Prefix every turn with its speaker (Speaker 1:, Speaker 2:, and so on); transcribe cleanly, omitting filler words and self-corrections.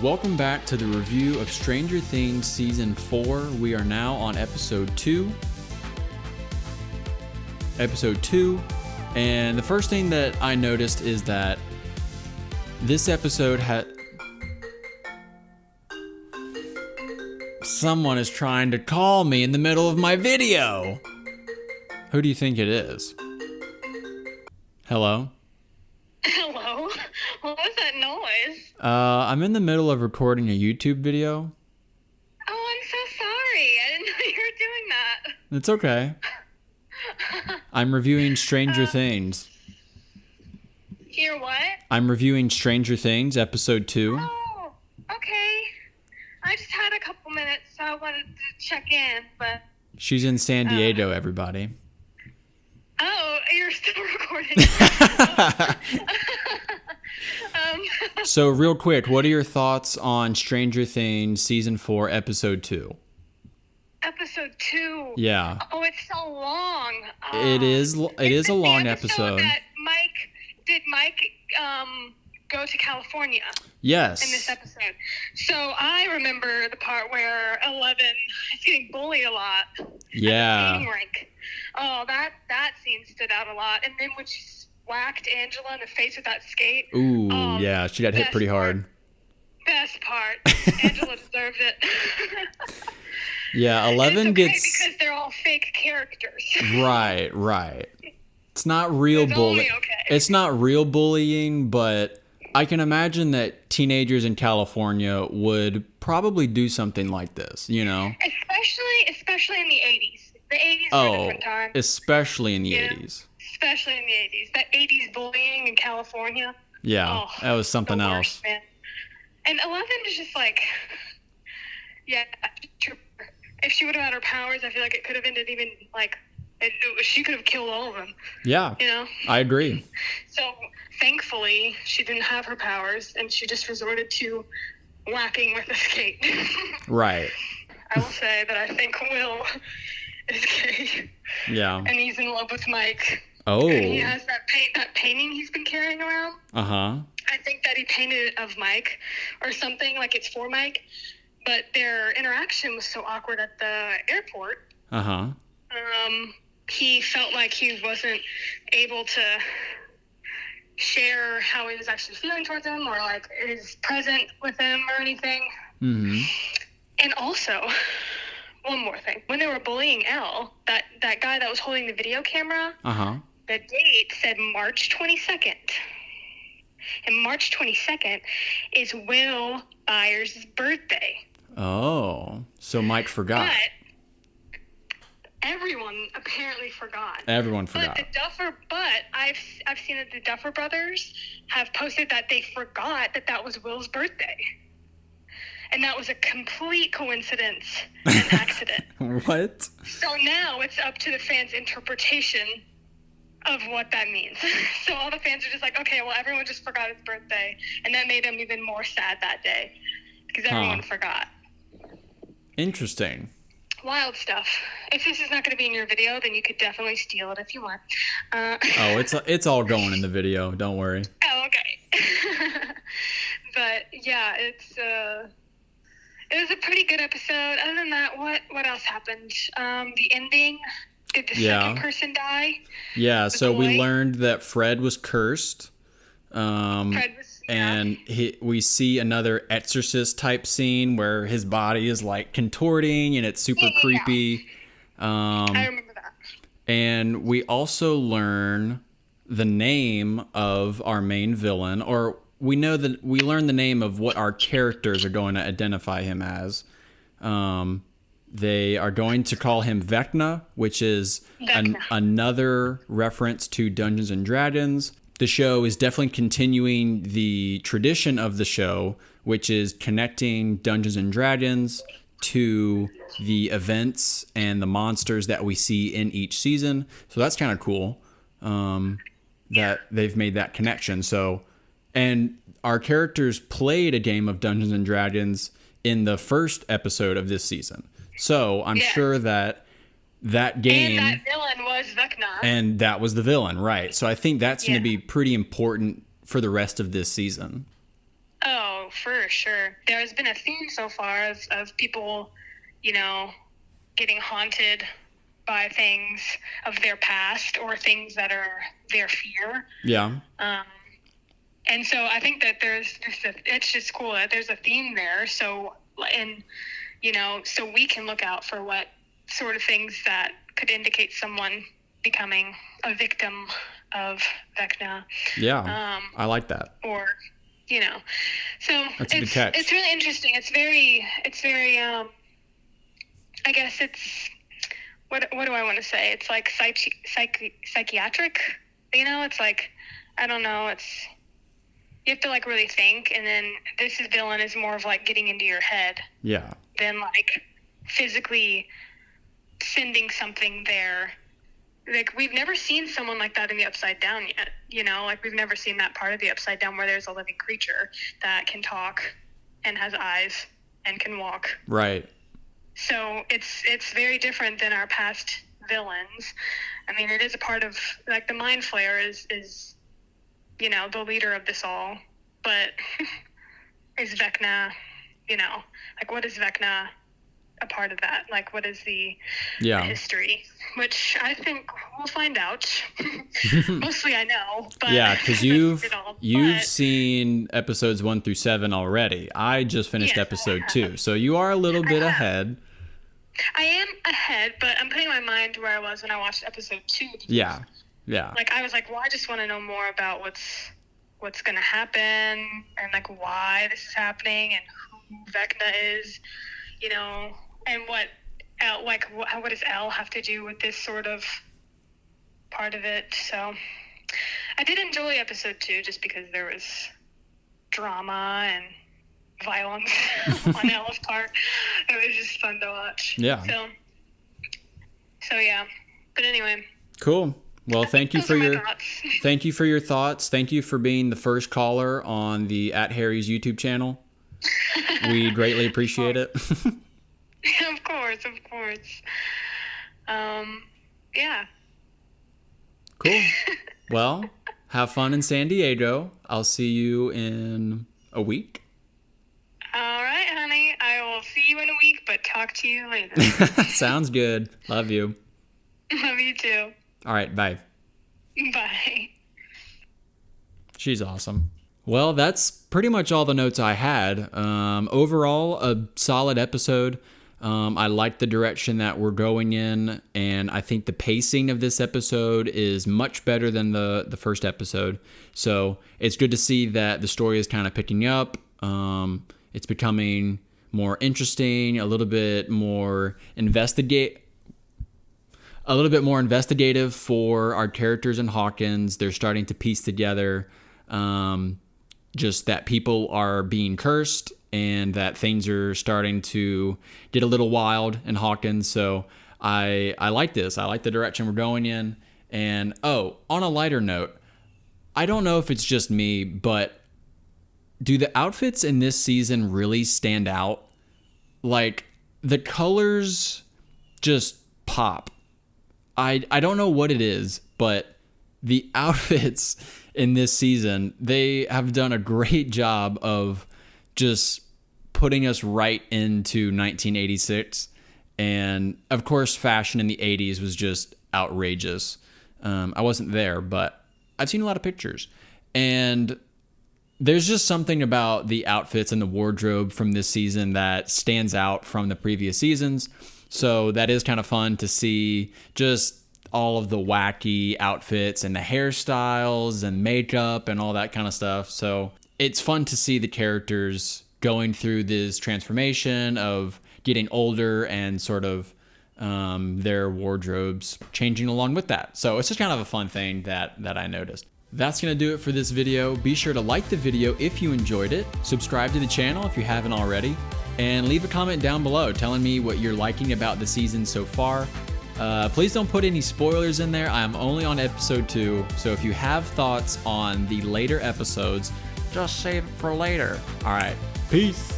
Speaker 1: Welcome back to the review of Stranger Things Season 4. We are now on Episode 2. And the first thing that I noticed is that this episode had... Someone is trying to call me in the middle of my video. Who do you think it is? Hello?
Speaker 2: Hello? What was that noise?
Speaker 1: I'm in the middle of recording a YouTube video.
Speaker 2: Oh, I'm so sorry. I didn't know you were doing that.
Speaker 1: It's okay. I'm reviewing Stranger Things.
Speaker 2: You're what?
Speaker 1: I'm reviewing Stranger Things, Episode 2.
Speaker 2: Oh, okay. I just had a couple minutes, so I wanted to check in, but...
Speaker 1: She's in San Diego, everybody.
Speaker 2: Oh, you're still recording.
Speaker 1: So, real quick, what are your thoughts on Stranger Things Season 4, Episode 2?
Speaker 2: Episode 2?
Speaker 1: Yeah.
Speaker 2: Oh, it's so long.
Speaker 1: It is a long episode.
Speaker 2: Did Mike go to California?
Speaker 1: Yes.
Speaker 2: In this episode. So I remember the part where 11 is getting bullied a lot.
Speaker 1: Yeah.
Speaker 2: At the skating rink. Oh, that scene stood out a lot. And then when she whacked Angela in the face with that skate.
Speaker 1: Ooh, yeah, she got hit pretty hard.
Speaker 2: Best part. Angela deserved it.
Speaker 1: Yeah, 11
Speaker 2: gets... because they're all fake characters.
Speaker 1: Right. It's not real bullying.
Speaker 2: Okay.
Speaker 1: It's not real bullying, but I can imagine that teenagers in California would probably do something like this, you know?
Speaker 2: Especially in the 80s. The 80s were a different time.
Speaker 1: Especially in the 80s.
Speaker 2: Especially in the 80s. That 80s bullying in California.
Speaker 1: Yeah, that was something else.
Speaker 2: Man. And 11 is just like, yeah, if she would have had her powers, I feel like it could have ended even like, she could have killed all of them.
Speaker 1: Yeah,
Speaker 2: you know?
Speaker 1: I agree.
Speaker 2: So thankfully, she didn't have her powers, and she just resorted to whacking with a skate.
Speaker 1: Right.
Speaker 2: I will say that I think Will is gay.
Speaker 1: Yeah.
Speaker 2: And he's in love with Mike.
Speaker 1: Oh.
Speaker 2: And he has that painting he's been carrying around.
Speaker 1: Uh-huh.
Speaker 2: I think that he painted it of Mike or something, like it's for Mike. But their interaction was so awkward at the airport.
Speaker 1: Uh-huh.
Speaker 2: He felt like he wasn't able to share how he was actually feeling towards him or like is present with him or anything.
Speaker 1: Mm-hmm.
Speaker 2: And also, one more thing. When they were bullying Elle, that guy that was holding the video camera, the date said March 22nd. And March 22nd is Will Byers' birthday.
Speaker 1: Oh, so Mike forgot.
Speaker 2: But everyone apparently forgot.
Speaker 1: Everyone forgot.
Speaker 2: But I've seen that the Duffer Brothers have posted that they forgot that was Will's birthday. And that was a complete coincidence and accident.
Speaker 1: What?
Speaker 2: So now it's up to the fans' interpretation of what that means. So all the fans are just like, okay, well, everyone just forgot his birthday. And that made them even more sad that day. Because everyone forgot.
Speaker 1: Interesting.
Speaker 2: Wild stuff. If this is not going to be in your video, then you could definitely steal it if you want.
Speaker 1: It's all going in the video. Don't worry.
Speaker 2: Oh, okay. But yeah, it was a pretty good episode. Other than that, what else happened? The ending. Did the second person die?
Speaker 1: Yeah. So we learned that Fred was cursed. And we see another Exorcist type scene where his body is like contorting and it's super creepy.
Speaker 2: I remember that.
Speaker 1: And we also learn the name of our main villain, or we learn the name of what our characters are going to identify him as. They are going to call him Vecna, which is another reference to Dungeons and Dragons. The show is definitely continuing the tradition of the show, which is connecting Dungeons and Dragons to the events and the monsters that we see in each season. So that's kind of cool that they've made that connection. So, and our characters played a game of Dungeons and Dragons in the first episode of this season. So I'm sure that game...
Speaker 2: And that villain was Vecna.
Speaker 1: And that was the villain, right. So I think that's going to be pretty important for the rest of this season.
Speaker 2: Oh, for sure. There's been a theme so far of people, you know, getting haunted by things of their past or things that are their fear.
Speaker 1: Yeah.
Speaker 2: And so I think that it's just cool that there's a theme there. So, and, you know, so we can look out for what sort of things that could indicate someone becoming a victim of Vecna.
Speaker 1: Yeah. I like that.
Speaker 2: Or, you know, so
Speaker 1: that's a good catch.
Speaker 2: It's really interesting. It's very, I guess it's, what do I want to say? It's like psychiatric, you know, it's like, I don't know. You have to like really think. And then this villain is more of like getting into your head.
Speaker 1: Yeah.
Speaker 2: Than like physically sending something there. Like, we've never seen someone like that in the Upside Down yet, you know? Like, we've never seen that part of the Upside Down where there's a living creature that can talk and has eyes and can walk.
Speaker 1: Right.
Speaker 2: So it's very different than our past villains. I mean, it is a part of, like, the Mind Flayer is you know, the leader of this all. But is Vecna, you know, like, what is Vecna a part of that? Like, what is the history? Which I think we'll find out. Mostly I know. But
Speaker 1: yeah, because you've seen episodes 1 through 7 already. I just finished episode 2, so you are a little bit ahead.
Speaker 2: I am ahead, but I'm putting my mind where I was when I watched episode 2.
Speaker 1: Yeah.
Speaker 2: Like, I was like, well, I just want to know more about what's going to happen and, like, why this is happening and who Vecna is, you know, and what does Elle have to do with this sort of part of it. So I did enjoy episode 2 just because there was drama and violence on Elle's part. It was just fun to watch.
Speaker 1: Yeah.
Speaker 2: So yeah. But anyway.
Speaker 1: Cool. Well, thank you for your thoughts. Thank you for being the first caller on the At Harry's YouTube channel. We greatly appreciate it.
Speaker 2: Of course. Yeah.
Speaker 1: Cool. Well, have fun in San Diego. I'll see you in a week.
Speaker 2: All right, honey. I will see you in a week, but talk to you later.
Speaker 1: Sounds good. Love you.
Speaker 2: Love you too.
Speaker 1: All right, bye.
Speaker 2: Bye.
Speaker 1: She's awesome. Well, that's pretty much all the notes I had. Overall, a solid episode. I like the direction that we're going in, and I think the pacing of this episode is much better than the first episode. So it's good to see that the story is kind of picking up. It's becoming more interesting, a little bit more investigative for our characters in Hawkins. They're starting to piece together just that people are being cursed and that things are starting to get a little wild in Hawkins. So I like this. I like the direction we're going in. And on a lighter note, I don't know if it's just me, but do the outfits in this season really stand out? Like, the colors just pop. I don't know what it is, but the outfits in this season, they have done a great job of just putting us right into 1986. And of course, fashion in the 80s was just outrageous. I wasn't there, but I've seen a lot of pictures. And there's just something about the outfits and the wardrobe from this season that stands out from the previous seasons. So that is kind of fun to see, just all of the wacky outfits and the hairstyles and makeup and all that kind of stuff. So it's fun to see the characters going through this transformation of getting older and sort of their wardrobes changing along with that. So it's just kind of a fun thing that I noticed. That's going to do it for this video. Be sure to like the video if you enjoyed it, subscribe to the channel if you haven't already, and leave a comment down below telling me what you're liking about the season so far. Please don't put any spoilers in there. I'm only on episode 2, so if you have thoughts on the later episodes, just save it for later. All right, peace.